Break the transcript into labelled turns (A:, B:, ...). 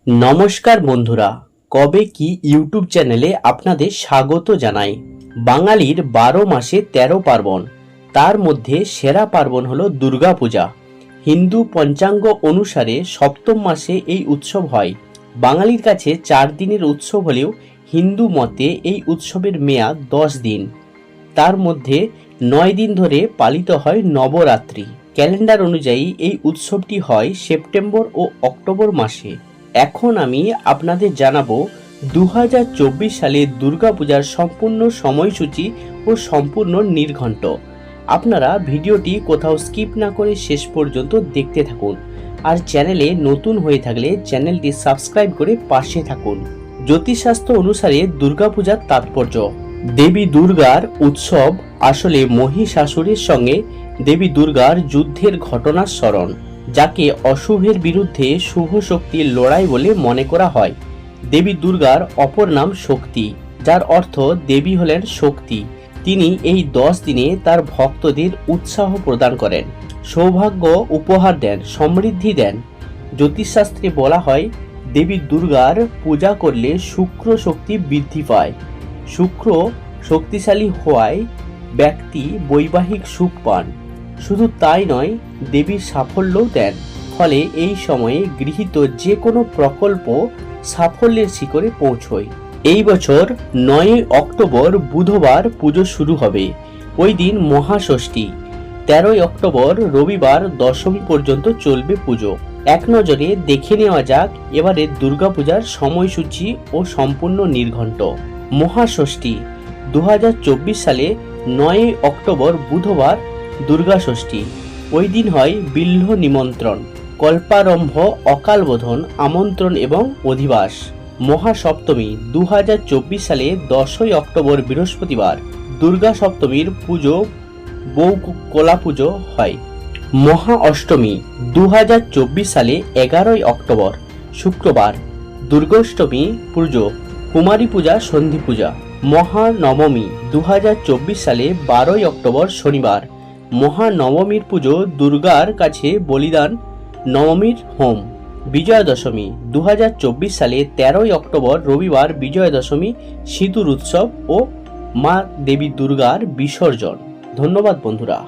A: নমস্কার বন্ধুরা, কবে কি ইউটিউব চ্যানেলে আপনাদের স্বাগত জানাই। বাঙালির 12 মাসে 13 পার্বণ, তার মধ্যে সেরা পার্বণ হলো দুর্গাপূজা। হিন্দু পঞ্চাঙ্গ অনুসারে সপ্তম মাসে এই উৎসব হয়। বাঙালির কাছে 4 দিনের উৎসব হলেও হিন্দু মতে এই উৎসবের মেয়াদ 10 দিন। তার মধ্যে 9 দিন ধরে পালিত হয় নবরাত্রি। ক্যালেন্ডার অনুযায়ী এই উৎসবটি হয় সেপ্টেম্বর ও অক্টোবর মাসে। এখন আমি আপনাদের জানাবো 2024 সালে দুর্গাপূজার সম্পূর্ণ সময়সূচি ও সম্পূর্ণ নির্ঘণ্ট। আপনারা ভিডিওটি কোথাও স্কিপ না করে শেষ পর্যন্ত দেখতে থাকুন, আর চ্যানেলে নতুন হয়ে থাকলে চ্যানেলটি সাবস্ক্রাইব করে পাশে থাকুন। জ্যোতিষশাস্ত্র অনুসারে দুর্গাপূজার তাৎপর্য। দেবী দুর্গার উৎসব আসলে মহিষাসুরের সঙ্গে দেবী দুর্গার যুদ্ধের ঘটনার স্মরণ, যাকে অশুভের বিরুদ্ধে শুভ শক্তির লড়াই বলে মনে করা হয়। দেবী দুর্গার অপর নাম শক্তি, যার অর্থ দেবী হলেন শক্তি। তিনি এই 10 দিনে তার ভক্তদের উৎসাহ প্রদান করেন, সৌভাগ্য উপহার দেন, সমৃদ্ধি দেন। জ্যোতিষশাস্ত্রে বলা হয়, দেবী দুর্গার পূজা করলে শুক্র শক্তি বৃদ্ধি পায়। শুক্র শক্তিশালী হওয়ায় ব্যক্তি বৈবাহিক সুখ পান। শুধু তাই নয়, দেবীর সাফল্যও দেন। ফলে এই সময়ে গৃহীত যে কোনো প্রকল্প সাফল্যের শিখরে পৌঁছয়। এই বছর 9 অক্টোবর বুধবার পুজো শুরু হবে। ওই দিন মহাষষ্ঠী। 13 অক্টোবর রবিবার দশমী পর্যন্ত চলবে পুজো। এক নজরে দেখে নেওয়া যাক এবারে দুর্গাপূজার সময়সূচি ও সম্পূর্ণ নির্ঘণ্ট। মহাষষ্ঠী 2024 সালে 9 অক্টোবর বুধবার দুর্গা ষষ্ঠী। ওই দিন হয় বিল্ল নিমন্ত্রণ, কল্পারম্ভ, অকালবোধন, আমন্ত্রণ এবং অধিবাস। মহাসপ্তমী 2024 সালে 10 অক্টোবর বৃহস্পতিবার দুর্গা সপ্তমীর পুজো বউ কোলা পুজো হয়। মহা অষ্টমী 2024 সালে 11 অক্টোবর শুক্রবার দুর্গোষ্টমী পুজো, কুমারী পূজা, সন্ধি পূজা। মহানবমী 2024 সালে 12 অক্টোবর শনিবার। মহানবমীর পুজো দুর্গার কাছে বলিদান, নবমীর হোম। বিজয়া দশমী 2024 সালে 13 অক্টোবর রবিবার বিজয়া দশমী, সিঁদুর উৎসব ও মা দেবী দুর্গার বিসর্জন। ধন্যবাদ বন্ধুরা।